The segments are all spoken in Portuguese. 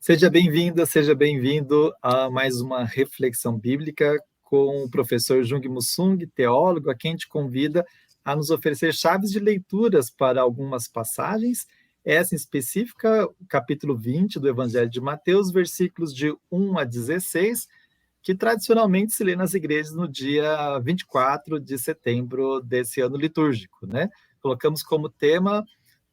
Seja bem-vindo a mais uma reflexão bíblica com o professor Jung Musung, teólogo, a quem te convida a nos oferecer chaves de leituras para algumas passagens, essa em específica, o capítulo 20 do Evangelho de Mateus, versículos de 1 a 16, que tradicionalmente se lê nas igrejas no dia 24 de setembro desse ano litúrgico, né? Colocamos como tema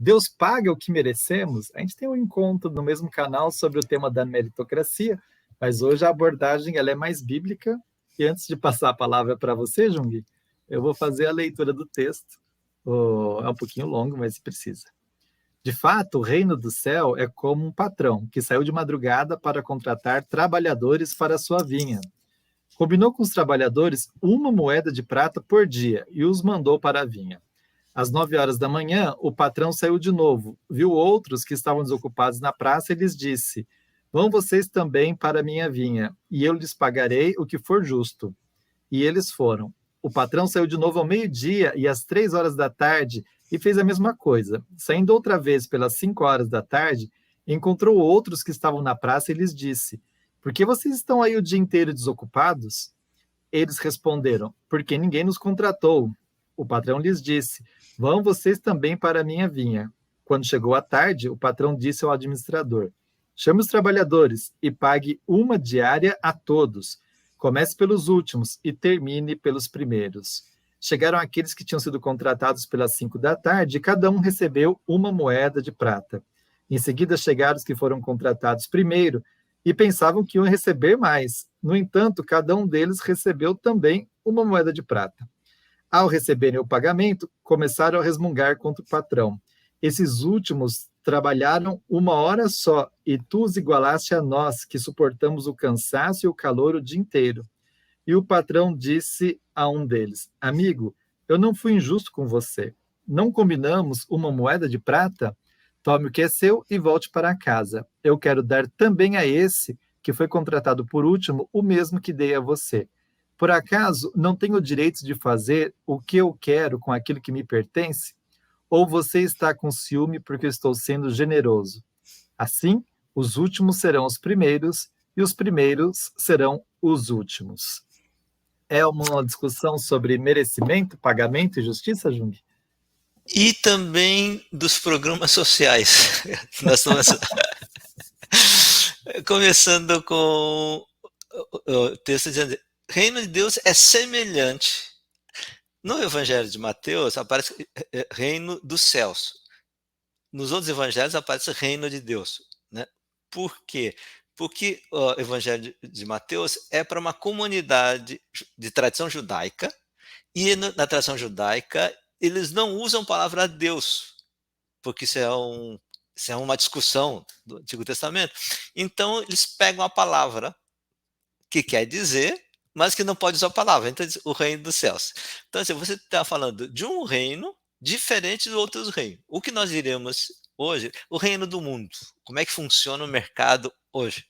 Deus paga o que merecemos. A gente tem um encontro no mesmo canal sobre o tema da meritocracia, mas hoje a abordagem ela é mais bíblica. E antes de passar a palavra para você, Jung, eu vou fazer a leitura do texto. É um pouquinho longo, mas precisa. De fato, o reino do céu é como um patrão que saiu de madrugada para contratar trabalhadores para a sua vinha. Combinou com os trabalhadores uma moeda de prata por dia e os mandou para a vinha. Às 9 horas da manhã, o patrão saiu de novo, viu outros que estavam desocupados na praça e lhes disse: Vão vocês também para a minha vinha, e eu lhes pagarei o que for justo. E eles foram. O patrão saiu de novo ao meio-dia e às 3 horas da tarde e fez a mesma coisa. Saindo outra vez pelas 5 horas da tarde, encontrou outros que estavam na praça e lhes disse: Por que vocês estão aí o dia inteiro desocupados? Eles responderam: Porque ninguém nos contratou. O patrão lhes disse: Vão vocês também para a minha vinha. Quando chegou a tarde, o patrão disse ao administrador: Chame os trabalhadores e pague uma diária a todos. Comece pelos últimos e termine pelos primeiros. Chegaram aqueles que tinham sido contratados pelas 5 da tarde e cada um recebeu uma moeda de prata. Em seguida chegaram os que foram contratados primeiro e pensavam que iam receber mais. No entanto, cada um deles recebeu também uma moeda de prata. Ao receberem o pagamento, começaram a resmungar contra o patrão. Esses últimos trabalharam 1 hora só, e tu os igualaste a nós, que suportamos o cansaço e o calor o dia inteiro. E o patrão disse a um deles: Amigo, eu não fui injusto com você. Não combinamos uma moeda de prata? Tome o que é seu e volte para casa. Eu quero dar também a esse, que foi contratado por último, o mesmo que dei a você. Por acaso não tenho o direito de fazer o que eu quero com aquilo que me pertence? Ou você está com ciúme porque eu estou sendo generoso? Assim, os últimos serão os primeiros e os primeiros serão os últimos. É uma discussão sobre merecimento, pagamento e justiça, Jung? E também dos programas sociais. Nós estamos começando com o texto dizendo: Reino de Deus é semelhante. No Evangelho de Mateus aparece reino dos céus. Nos outros evangelhos aparece reino de Deus, né? Por quê? Porque o Evangelho de Mateus é para uma comunidade de tradição judaica, e na tradição judaica eles não usam a palavra Deus, porque isso é uma discussão do Antigo Testamento. Então eles pegam a palavra que quer dizer, mas que não pode usar a palavra. Então diz o reino dos céus. Então assim, você está falando de um reino diferente dos outros reinos. O que nós diremos hoje, o reino do mundo. Como é que funciona o mercado hoje?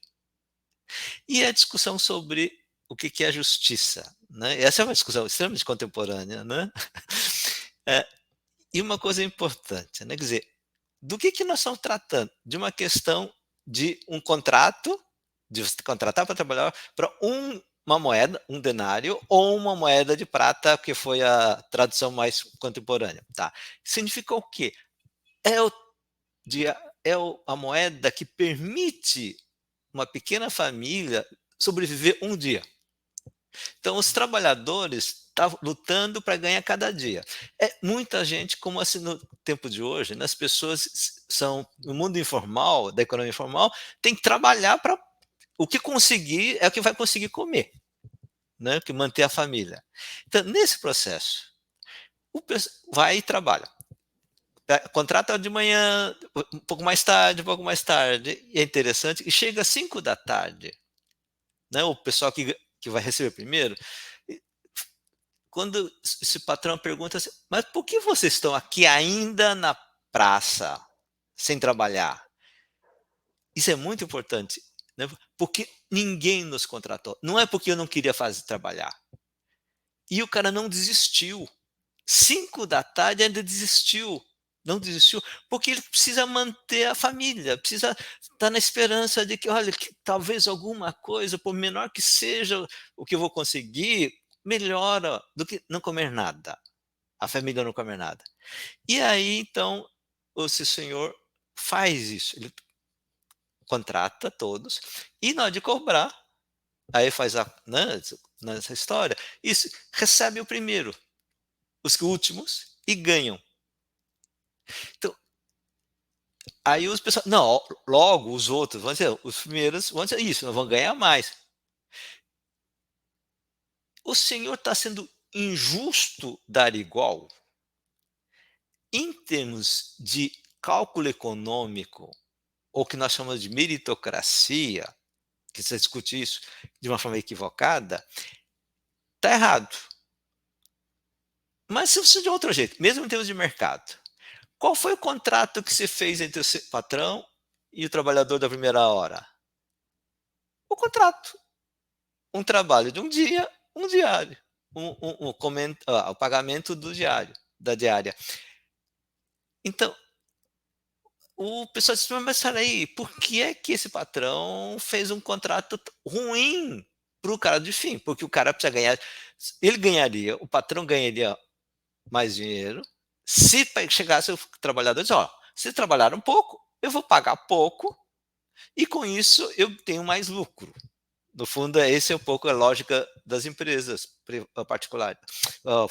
E a discussão sobre o que é justiça, né? Essa é uma discussão extremamente contemporânea, né? E uma coisa importante, né? Quer dizer, do que nós estamos tratando? De uma questão de um contrato, de você contratar para trabalhar para uma moeda, um denário, ou uma moeda de prata, que foi a tradução mais contemporânea. Tá? Significa o quê? É, a moeda que permite uma pequena família sobreviver um dia. Então, os trabalhadores estão lutando para ganhar cada dia. Muita gente, como assim no tempo de hoje, né, as pessoas são, no mundo informal, da economia informal, tem que trabalhar para o que conseguir, é o que vai conseguir comer, né, que manter a família. Então, nesse processo, vai e trabalha. Contrata de manhã, um pouco mais tarde, e é interessante, e chega às 5 da tarde, né, o pessoal que vai receber primeiro, quando esse patrão pergunta assim, mas por que vocês estão aqui ainda na praça, sem trabalhar? Isso é muito importante, né? Porque ninguém nos contratou. Não é porque eu não queria trabalhar. E o cara não desistiu. 5 da tarde ainda desistiu. não desistiu, porque ele precisa manter a família, precisa estar na esperança de que, olha, que talvez alguma coisa, por menor que seja o que eu vou conseguir, melhora do que não comer nada, a família não comer nada. E aí, então, esse senhor faz isso, ele contrata todos, e na hora de cobrar, aí faz nessa história, isso, recebe o primeiro, os últimos, e ganham. Então, aí os pessoal, não, logo os outros vão dizer, os primeiros vão dizer isso, não vão ganhar mais. O Senhor está sendo injusto dar igual? Em termos de cálculo econômico, ou que nós chamamos de meritocracia, que você discute isso de uma forma equivocada, está errado. Mas se você de outro jeito, mesmo em termos de mercado, qual foi o contrato que você fez entre o seu patrão e o trabalhador da primeira hora? O contrato. Um trabalho de um dia, um diário. O pagamento do diário, da diária. Então, o pessoal diz, mas espera aí, por que é que esse patrão fez um contrato ruim para o cara de fim? Porque o cara precisa ganhar, ele ganharia, o patrão ganharia mais dinheiro, se chegasse o trabalhador e diz, ó, se trabalhar um pouco, eu vou pagar pouco, e com isso eu tenho mais lucro. No fundo, esse é um pouco a lógica das empresas particulares,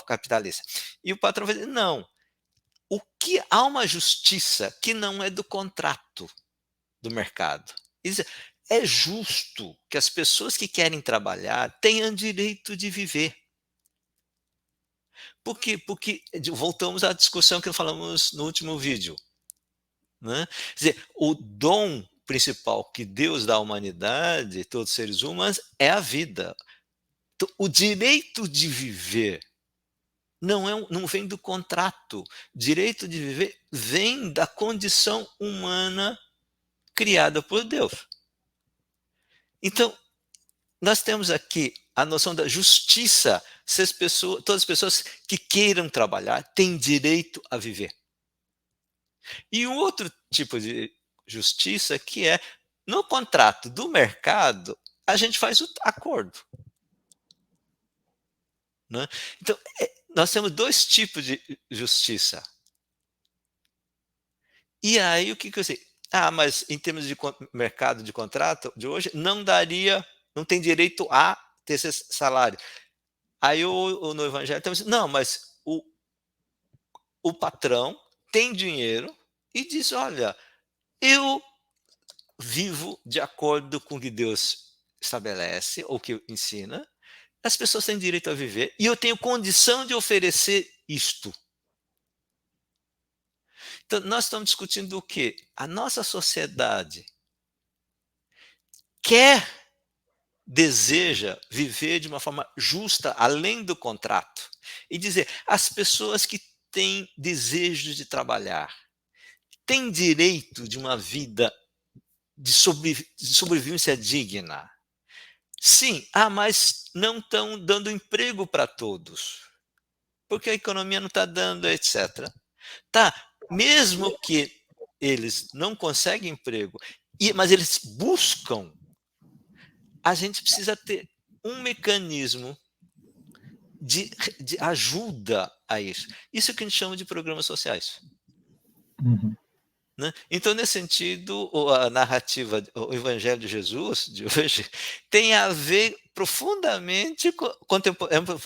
capitalistas. E o patrão vai dizer, não, o que há uma justiça que não é do contrato do mercado. É justo que as pessoas que querem trabalhar tenham direito de viver. Por quê? Porque voltamos à discussão que falamos no último vídeo. Né? Quer dizer, o dom principal que Deus dá à humanidade, todos os seres humanos, é a vida. Então, o direito de viver não vem do contrato. Direito de viver vem da condição humana criada por Deus. Então, nós temos aqui a noção da justiça. Se as pessoas, todas as pessoas que queiram trabalhar têm direito a viver. E um outro tipo de justiça que é, no contrato do mercado, a gente faz o acordo. Né? Então, nós temos dois tipos de justiça. E aí, o que eu sei? Mas em termos de mercado de contrato de hoje, não tem direito a ter esse salário. Aí no evangelho estamos não, mas o patrão tem dinheiro e diz, olha, eu vivo de acordo com o que Deus estabelece ou que ensina, as pessoas têm direito a viver e eu tenho condição de oferecer isto. Então, nós estamos discutindo o quê? A nossa sociedade deseja viver de uma forma justa, além do contrato. E dizer, as pessoas que têm desejo de trabalhar, têm direito de uma vida de sobrevivência digna. Sim, mas não estão dando emprego para todos, porque a economia não está dando, etc. Tá, mesmo que eles não conseguem emprego, mas eles buscam, a gente precisa ter um mecanismo de ajuda a isso. Isso que a gente chama de programas sociais. Uhum. Né? Então, nesse sentido, a narrativa, o Evangelho de Jesus de hoje, tem a ver profundamente com um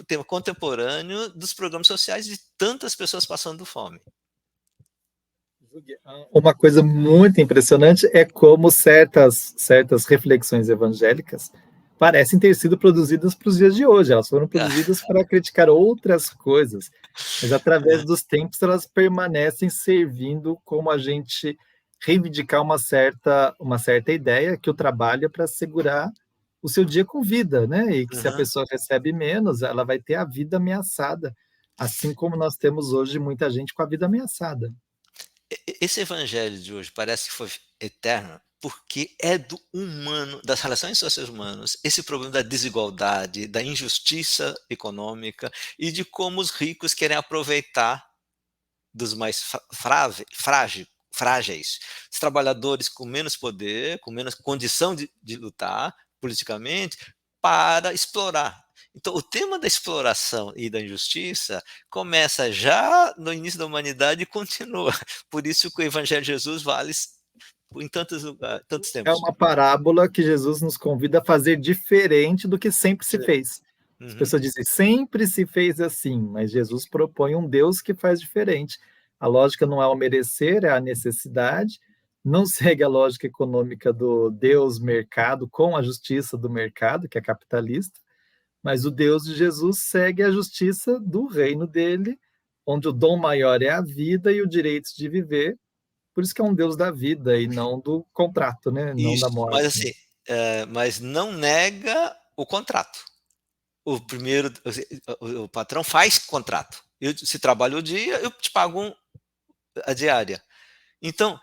tema contemporâneo dos programas sociais de tantas pessoas passando fome. Uma coisa muito impressionante é como certas reflexões evangélicas parecem ter sido produzidas para os dias de hoje. Elas foram produzidas para criticar outras coisas, mas através dos tempos elas permanecem servindo como a gente reivindicar uma certa ideia que o trabalho é para segurar o seu dia com vida, né? E que se a pessoa recebe menos, ela vai ter a vida ameaçada, assim como nós temos hoje muita gente com a vida ameaçada. Esse evangelho de hoje parece que foi eterno porque é do humano, das relações sociais humanas, esse problema da desigualdade, da injustiça econômica e de como os ricos querem aproveitar dos mais frágeis, os trabalhadores com menos poder, com menos condição de lutar politicamente, para explorar. Então, o tema da exploração e da injustiça começa já no início da humanidade e continua. Por isso que o Evangelho de Jesus vale em tantos lugares, tantos É tempos. uma parábola que Jesus nos convida a fazer diferente do que sempre se fez. As Uhum. pessoas dizem, sempre se fez assim, mas Jesus propõe um Deus que faz diferente. A lógica não é o merecer, é a necessidade. Não segue a lógica econômica do Deus mercado com a justiça do mercado, que é capitalista, mas o Deus de Jesus segue a justiça do reino dele, onde o dom maior é a vida e o direito de viver. Por isso que é um Deus da vida e não do contrato, né? Não da Isso, mas morte. assim, mas não nega o contrato. O primeiro, o patrão faz contrato. Se trabalha o dia, eu te pago a diária. Então,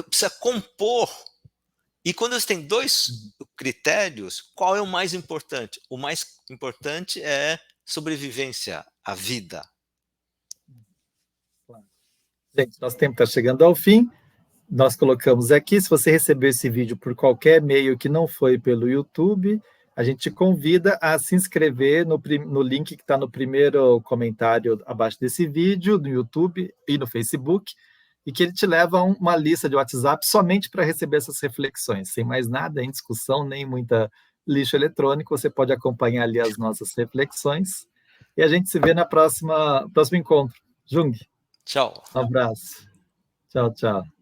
precisa compor. E quando você tem dois critérios, qual é o mais importante? O mais importante é sobrevivência, a vida. Gente, nosso tempo está chegando ao fim. Nós colocamos aqui, se você recebeu esse vídeo por qualquer meio que não foi pelo YouTube, a gente te convida a se inscrever no link que está no primeiro comentário abaixo desse vídeo, no YouTube e no Facebook, e que ele te leva a uma lista de WhatsApp somente para receber essas reflexões, sem mais nada em discussão, nem muita lixo eletrônico, você pode acompanhar ali as nossas reflexões, e a gente se vê na próximo encontro. Jung, Tchau. um abraço. Tchau, tchau.